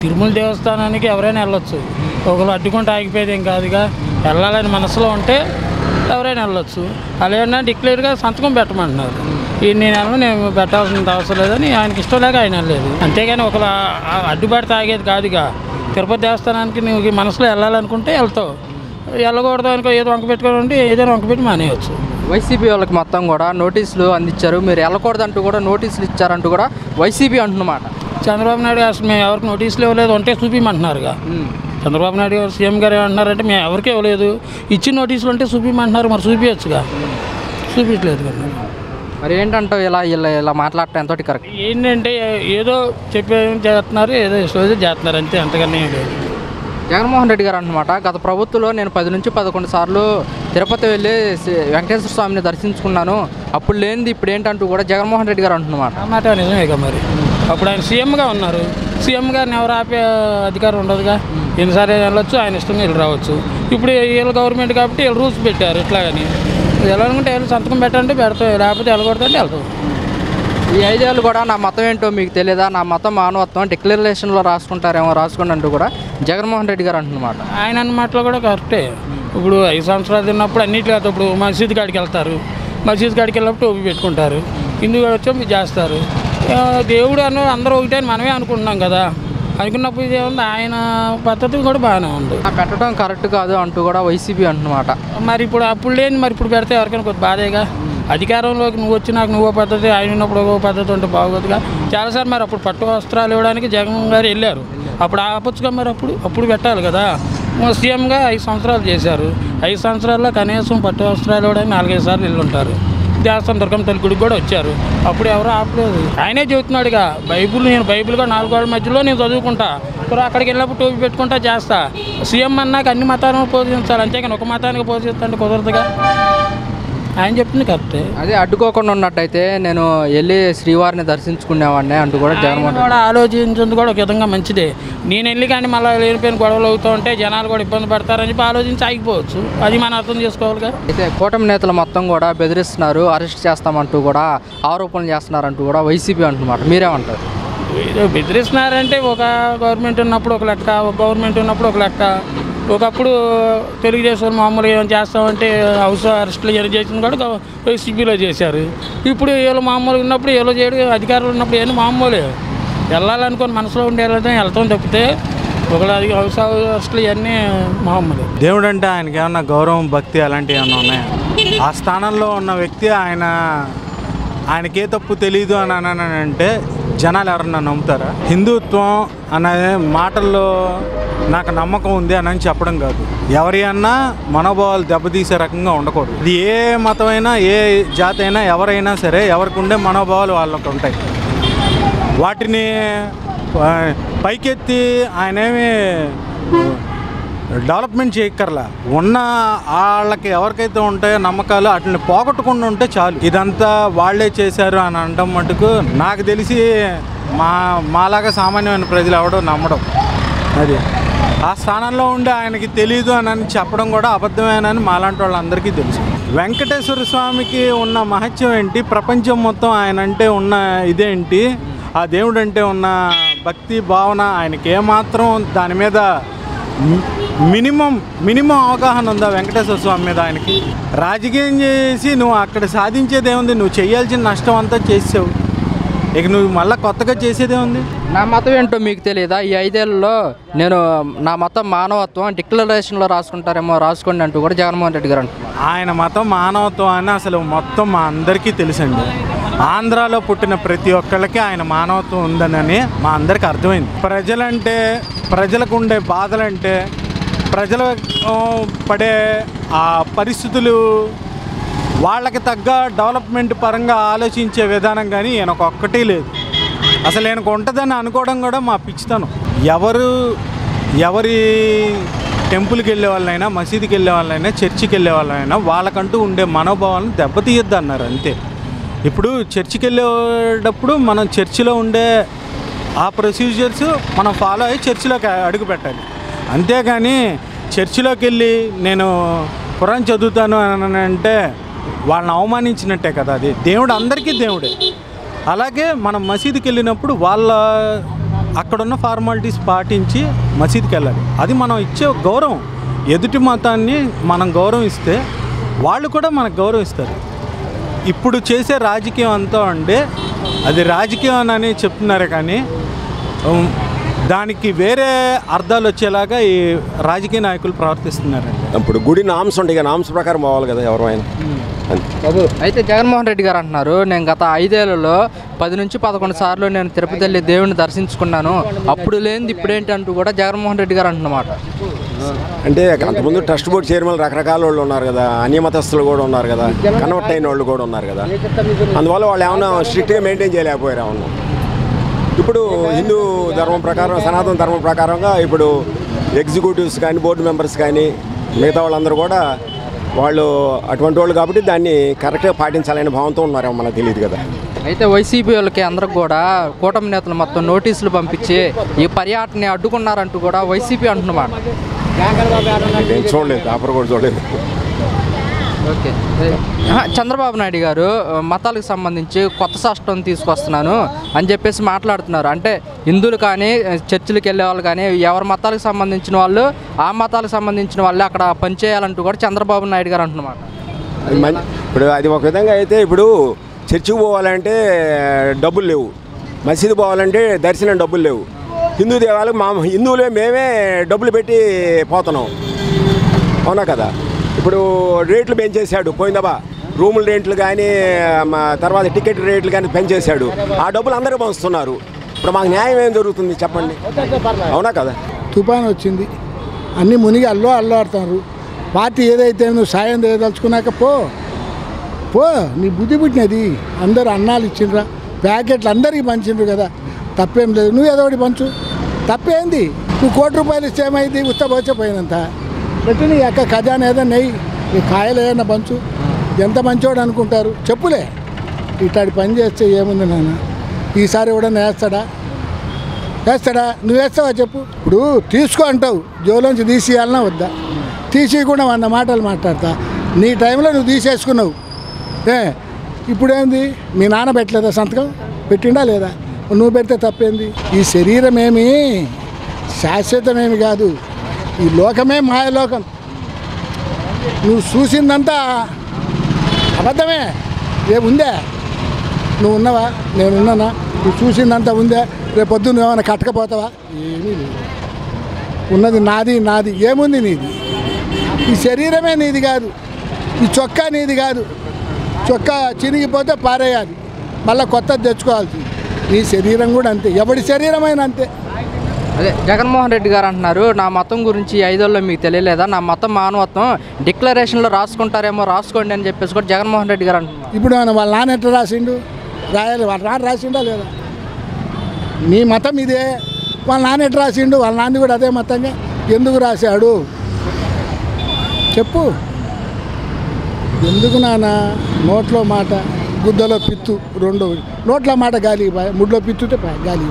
తిరుమల దేవస్థానానికి ఎవరైనా వెళ్ళొచ్చు, ఒకరు అడ్డుకుంటే ఆగిపోయేది ఏం కాదుగా. వెళ్ళాలని మనసులో ఉంటే ఎవరైనా వెళ్ళొచ్చు. అలాగే డిక్లేర్గా సంతకం పెట్టమంటున్నారు. నేను పెట్టాల్సిన అవసరం లేదని ఆయనకి ఇష్టం లేక ఆయన వెళ్ళలేదు. అంతేగాని ఒకరు అడ్డుపడితే ఆగేది కాదుగా. తిరుపతి దేవస్థానానికి నువ్వు మనసులో వెళ్ళాలనుకుంటే వెళ్తావు, వెళ్ళకూడదు అనుకో ఏదో వంక పెట్టుకొని ఉంటే ఏదైనా వంక పెట్టి మానేయచ్చు. వైసీపీ వాళ్ళకి మొత్తం కూడా నోటీసులు అందించారు, మీరు వెళ్ళకూడదంటూ కూడా నోటీసులు ఇచ్చారంటూ కూడా వైసీపీ అంటున్నమాట. చంద్రబాబు నాయుడు అసలు మేము ఎవరికి నోటీసులు ఇవ్వలేదు అంటే చూపించమంటున్నారుగా. చంద్రబాబు నాయుడు గారు సీఎం గారు ఏమంటున్నారంటే మేము ఎవరికీ ఇవ్వలేదు, ఇచ్చిన నోటీసులు అంటే చూపించమంటున్నారు. మరి చూపించచ్చుగా, చూపించలేదు కదా. మరి ఏంటంటావు ఇలా ఇలా ఇలా మాట్లాడటం ఎంతటి కరెక్ట్? ఏంటంటే ఏదో చెప్పే చేస్తున్నారు, ఏదో ఇష్టం చేస్తున్నారు అంతే, అంతకన్నా ఏం లేదు. జగన్మోహన్ రెడ్డి గారు అన్నమాట, గత ప్రభుత్వంలో నేను 10 నుంచి 11 సార్లు తిరుపతి వెళ్ళి వెంకటేశ్వర స్వామిని దర్శించుకున్నాను, అప్పుడు లేనిది ఇప్పుడు ఏంటంటూ కూడా జగన్మోహన్ రెడ్డి గారు అంటున్నమాట. ఆ మాట నిజమేగా. మరి అప్పుడు ఆయన సీఎంగా ఉన్నారు, సీఎం గారిని ఎవరు ఆపే అధికారం ఉండదుగా. ఎన్నిసార్లు వెళ్ళొచ్చు, ఆయన ఇష్టంగా వెళ్ళి రావచ్చు. ఇప్పుడు వీళ్ళు గవర్నమెంట్ కాబట్టి వీళ్ళు రూల్స్ పెట్టారు ఇట్లాగని. వెళ్ళాలనుకుంటే వీళ్ళు సంతకం పెట్టంటే పెడతావు, లేకపోతే వెళ్ళకూడదంటే వెళ్తావు. ఈ 5 ఏళ్ళు కూడా నా మతం ఏంటో మీకు తెలియదా, నా మతం మానవత్వం డిక్లరేషన్లో రాసుకుంటారేమో రాసుకోండి అంటూ కూడా జగన్మోహన్ రెడ్డి గారు అంటున్నమాట. ఆయన అన్న మాటలు కూడా కరెక్టే. ఇప్పుడు 5 సంవత్సరాలు తిన్నప్పుడు అన్నింటిలో ఇప్పుడు మసీద్ కాడికి వెళ్తారు, మసీద్ కాడికి వెళ్ళినప్పుడు టోపీ పెట్టుకుంటారు, హిందూ వచ్చి మీరు చేస్తారు. దేవుడు అన్న అందరూ ఒకటే అని మనమే అనుకుంటున్నాం కదా. అనుకున్నప్పుడు ఇది ఏముంది, ఆయన పద్ధతి కూడా బాగానే ఉంది. పెట్టడం కరెక్ట్ కాదు అంటూ కూడా వైసీపీ అంటున్నమాట. మరి ఇప్పుడు అప్పుడు లేని మరి ఇప్పుడు పెడితే ఎవరికైనా కొద్ది బాధేగా. అధికారంలోకి నువ్వు వచ్చి నాకు నువ్వో పద్ధతి, ఆయన ఉన్నప్పుడు ఒక పద్ధతి ఉంటే బాగోదుగా. చాలాసార్లు మరి అప్పుడు పట్టు వస్త్రాలు ఇవ్వడానికి జగన్ గారు వెళ్ళారు, అప్పుడు ఆపొచ్చుగా. మరి అప్పుడు పెట్టాలి కదా. సీఎంగా 5 సంవత్సరాలు చేశారు, 5 సంవత్సరాల్లో కనీసం పట్టు వస్త్రాలు ఇవ్వడానికి 4-5 సార్లు వెళ్ళుంటారు. దేవస్థానం దుర్గమ్మ తల్లి గుడికి కూడా వచ్చారు, అప్పుడు ఎవరు ఆపలేదు. ఆయనే చెబుతున్నాడుగా, నేను బైబిల్ కూడా 4 గోడల మధ్యలో నేను చదువుకుంటా, ఇప్పుడు అక్కడికి వెళ్ళినప్పుడు టోపీ పెట్టుకుంటా చేస్తా. సీఎం అన్నాక అన్ని మతాలను పోషించాలి, అంతేకాని ఒక మతానికి పోషిస్తుంటే కుదరదుగా. ఆయన చెప్తుంది కరెక్టే. అదే అడ్డుకోకుండా ఉన్నట్టయితే నేను వెళ్ళి శ్రీవారిని దర్శించుకునేవాడిని అంటూ కూడా జగన్మోహన్ కూడా ఆలోచించింది కూడా ఒక విధంగా మంచిదే. నేను వెళ్ళి కానీ మళ్ళీ లేనిపోయిన గొడవలు అవుతూ ఉంటే జనాలు కూడా ఇబ్బంది పడతారని చెప్పి ఆలోచించి ఆగిపోవచ్చు. అది మనం అర్థం చేసుకోవాలిగా. అయితే కూటమి నేతలు మొత్తం కూడా బెదిరిస్తున్నారు, అరెస్ట్ చేస్తామంటూ కూడా ఆరోపణలు చేస్తున్నారంటూ కూడా వైసీపీ అంటున్నమాట. మీరేమంటారు? బెదిరిస్తున్నారంటే ఒక గవర్నమెంట్ ఉన్నప్పుడు ఒక లెక్క, ఒక గవర్నమెంట్ ఉన్నప్పుడు ఒక లెక్క. ఒకప్పుడు తెలుగుదేశం మామూలుగా ఏమైనా చేస్తామంటే హౌస్ అరెస్టులు చేసింది కూడా వైసీపీలో చేశారు. ఇప్పుడు వీళ్ళు మామూలుగా ఉన్నప్పుడు వీళ్ళు చేయడం, అధికారులు ఉన్నప్పుడు ఏమో మామూలే. వెళ్ళాలనుకొని మనసులో ఉండే వెళ్తాం తప్పితే ఒకళ్ళు హౌస్ అరెస్టులు ఇవన్నీ మామూలు. దేవుడు అంటే ఆయనకి ఏమన్నా గౌరవం, భక్తి అలాంటివి ఏమన్నా ఉన్నాయి? ఆ స్థానంలో ఉన్న వ్యక్తి ఆయనకే తప్పు తెలియదు అని అంటే జనాలు ఎవరన్నా నమ్ముతారా? హిందుత్వం అనే మాటల్లో నాకు నమ్మకం ఉంది అని చెప్పడం కాదు, ఎవరి అన్నా మనోభావాలు దెబ్బతీసే రకంగా ఉండకూడదు. ఇది ఏ మతమైనా, ఏ జాతి అయినా, ఎవరైనా సరే ఎవరికి ఉండే మనోభావాలు వాళ్ళకి ఉంటాయి. వాటిని పైకెత్తి ఆయనేమి డెవలప్మెంట్ చేయక్కర్లా. ఉన్న వాళ్ళకి ఎవరికైతే ఉంటాయో నమ్మకాలు వాటిని పోగొట్టకుండా ఉంటే చాలు. ఇదంతా వాళ్ళే చేశారు అని అనడం మటుకు నాకు తెలిసి మాలాగా సామాన్యమైన ప్రజలు ఎవడో నమ్మడం. అది ఆ స్థానంలో ఉండి ఆయనకి తెలీదు అని చెప్పడం కూడా అబద్ధమేనని మాలాంటి వాళ్ళందరికీ తెలుసు. వెంకటేశ్వర స్వామికి ఉన్న మహత్యం ఏంటి, ప్రపంచం మొత్తం ఆయన అంటే ఉన్న ఇదేంటి, ఆ దేవుడు అంటే ఉన్న భక్తి భావన ఆయనకి ఏమాత్రం దాని మీద మినిమం అవగాహన ఉందా వెంకటేశ్వర స్వామి మీద ఆయనకి? రాజకీయం చేసి నువ్వు అక్కడ సాధించేదేముంది? నువ్వు చేయాల్సిన నష్టం అంతా చేసావు, ఇక నువ్వు మళ్ళీ కొత్తగా చేసేదేముంది? నా మతం ఏంటో మీకు తెలియదా? ఈ 5 ఏళ్ళలో నేను నా మతం మానవత్వం డిక్లరేషన్లో రాసుకుంటారేమో రాసుకోండి అంటూ కూడా జగన్మోహన్ రెడ్డి గారు అంటున్నారు. ఆయన మతం మానవత్వం అని అసలు మొత్తం మా అందరికీ తెలుసండి. ఆంధ్రాలో పుట్టిన ప్రతి ఒక్కళ్ళకి ఆయన మానవత్వం ఉందని మా అందరికీ అర్థమైంది. ప్రజలంటే, ప్రజలకు ఉండే బాధలంటే, ప్రజలు పడే ఆ పరిస్థితులు, వాళ్ళకి తగ్గ డెవలప్మెంట్ పరంగా ఆలోచించే విధానం కానీ ఈయనకు ఒక్కటే లేదు. అసలు ఈయనకు ఉంటుందని అనుకోవడం కూడా మా పిచ్చితనం. ఎవరి టెంపుల్కి వెళ్ళే వాళ్ళైనా, మసీదుకి వెళ్ళే వాళ్ళైనా, చర్చికి వెళ్ళే వాళ్ళైనా వాళ్ళకంటూ ఉండే మనోభావాలను దెబ్బతీయద్దు అన్నారు అంతే. ఇప్పుడు చర్చికి వెళ్ళేటప్పుడు మనం చర్చిలో ఉండే ఆ ప్రొసీజర్స్ మనం ఫాలో అయ్యి చర్చిలోకి అడుగు పెట్టాలి. అంతేగాని చర్చిలోకి వెళ్ళి నేను ఖురాన్ చదువుతాను అని అంటే వాళ్ళని అవమానించినట్టే కదా. అది దేవుడు అందరికీ దేవుడే. అలాగే మనం మసీదుకి వెళ్ళినప్పుడు వాళ్ళ అక్కడున్న ఫార్మాలిటీస్ పాటించి మసీదుకి వెళ్ళాలి. అది మనం ఇచ్చే గౌరవం. ఎదుటి మతాన్ని మనం గౌరవిస్తే వాళ్ళు కూడా మనకు గౌరవిస్తారు. ఇప్పుడు చేసే రాజకీయం అంతా అంటే అది రాజకీయం అని చెప్తున్నారు, కానీ దానికి వేరే అర్థాలు వచ్చేలాగా ఈ రాజకీయ నాయకులు ప్రవర్తిస్తున్నారండి. ఇప్పుడు గుడి నామ్స్ ఉంటాయి, నామ్స్ ప్రకారం పోవాలి కదా ఎవరైనా. అయితే జగన్మోహన్ రెడ్డి గారు అంటున్నారు, నేను గత 5 ఏళ్లలో 10 నుంచి 11 సార్లు నేను తిరుపతి వెళ్ళి దేవుడిని దర్శించుకున్నాను, అప్పుడు లేనిది ఇప్పుడేంటి అంటూ కూడా జగన్మోహన్ రెడ్డి గారు అంటున్నమాట. అంటే అంతకుముందు ట్రస్ట్ బోర్డు చైర్మన్ రకరకాల వాళ్ళు ఉన్నారు కదా, అన్యమతస్తులు కూడా ఉన్నారు కదా, కన్వర్ట్ అయిన వాళ్ళు కూడా ఉన్నారు కదా. అందువల్ల వాళ్ళు ఏమన్నా స్ట్రిక్ట్గా మెయింటైన్ చేయలేకపోయారు ఏమన్నా. ఇప్పుడు హిందూ ధర్మం ప్రకారం, సనాతన ధర్మం ప్రకారంగా ఇప్పుడు ఎగ్జిక్యూటివ్స్ కానీ బోర్డు మెంబర్స్ కానీ మిగతా వాళ్ళందరూ కూడా వాళ్ళు అటువంటి వాళ్ళు కాబట్టి దాన్ని కరెక్ట్గా పాటించాలనే భావంతో ఉన్నారేమో మనకు తెలియదు కదా. అయితే వైసీపీ వాళ్ళకి అందరికి కూడా కూటమి నేతలు మొత్తం నోటీసులు పంపించి ఈ పర్యాటనని అడ్డుకున్నారంటూ కూడా వైసీపీ అంటున్నమాట. నేను చూడలేదు, పేపర్ కూడా చూడలేదు. ఓకే, చంద్రబాబు నాయుడు గారు మతాలకు సంబంధించి కొత్త సిస్టం తీసుకొస్తున్నాను అని చెప్పేసి మాట్లాడుతున్నారు. అంటే హిందువులు కానీ చర్చిలకు వెళ్ళే వాళ్ళు కానీ ఎవరి మతాలకు సంబంధించిన వాళ్ళు ఆ మతాలకు సంబంధించిన వాళ్ళు అక్కడ పనిచేయాలంటూ కూడా చంద్రబాబు నాయుడు గారు అంటున్నమాట. ఇప్పుడు అది ఒక విధంగా అయితే, ఇప్పుడు చర్చికి పోవాలంటే డబ్బులు లేవు, మసీదు పోవాలంటే దర్శనం డబ్బులు లేవు. హిందూ దేవాలయం హిందువులే మేమే డబ్బులు పెట్టి పోతున్నాం, అవునా కదా. ఇప్పుడు రేట్లు పెంచేశాడు పోయిందబా, రూముల రేట్లు కానీ తర్వాత టికెట్ రేట్లు కానీ పెంచేశాడు. ఆ డబ్బులు అందరూ పంచుతున్నారు. ఇప్పుడు మాకు న్యాయం ఏం జరుగుతుంది చెప్పండి, అవునా కదా. తుఫాన్ వచ్చింది, అన్నీ మునిగి అల్లాడుతున్నారు. పార్టీ ఏదైతే నువ్వు సాయం చేయదలుచుకున్నాక పో నీ బుద్ధి పుట్టినది. అందరూ అన్నాలు ఇచ్చిండ్రా, ప్యాకెట్లు అందరికీ పంచిండ్రు కదా, తప్పేం లేదు. నువ్వు ఏదో ఒకటి పంచు, తప్పేంది. నువ్వు ₹1 ఇస్తే ఏమైంది, ఉత్తపోయినంత పెట్టి నీ యొక్క ఖజానా ఏదో నెయ్యి, నీ కాయలు ఏదైనా పంచు. ఎంత మంచోడు అనుకుంటారు చెప్పులే. ఇట్లాంటి పని చేస్తే ఏముంది నాన్న, ఈసారి ఎవడన్నా వేస్తాడా? నువ్వు వేస్తావా చెప్పు. ఇప్పుడు తీసుకో అంటావు, జోలోంచి తీసేయాలన్నా వద్దా? తీసేయకుండా 100 మాటలు మాట్లాడతా. నీ టైంలో నువ్వు తీసేసుకున్నావు. ఇప్పుడేంది, మీ నాన్న పెట్టలేదా సంతకం? పెట్టిండా లేదా? నువ్వు పెడితే తప్పేంది? ఈ శరీరం ఏమి శాశ్వతమేమి కాదు, ఈ లోకమే మాయలోకం. నువ్వు చూసిందంతా అబద్ధమే. ఏముందే? నువ్వు ఉన్నావా? నేనున్నానా? నువ్వు చూసిందంతా ఉందే? రేపు పొద్దున్న ఏమైనా కట్టకపోతావా? ఏమీ లేదు. ఉన్నది నాది. ఏముంది నీది? ఈ శరీరమే నీది కాదు, ఈ చొక్కా నీది కాదు. చొక్కా చినిగిపోతే పారేయాలి, మళ్ళీ కొత్తది తెచ్చుకోవాల్సింది. నీ శరీరం కూడా అంతే, ఎవడి శరీరమైనా అంతే. అదే జగన్మోహన్ రెడ్డి గారు అంటున్నారు, నా మతం గురించి 5 ఏళ్ళలో మీకు తెలియలేదా, నా మతం మానవత్వం, డిక్లరేషన్లో రాసుకుంటారేమో రాసుకోండి అని చెప్పేసి కూడా జగన్మోహన్ రెడ్డి గారు అంటున్నారు. ఇప్పుడు వాళ్ళ నాన్న ఎట్లా రాసిండు? రాయాలి, వాళ్ళ నాన్న రాసిండా లేదా? నీ మతం ఇదే, వాళ్ళ నాన్న ఎట్లా రాసిండు? వాళ్ళ నాన్న కూడా అదే మతంగా ఎందుకు రాశాడు చెప్పు. ఎందుకు నాన్న? నోట్లో మాట, గుద్దలో పిత్తు, 2 నోట్లో మాట గాలి, ముడ్లో పిత్తుతే గాలి.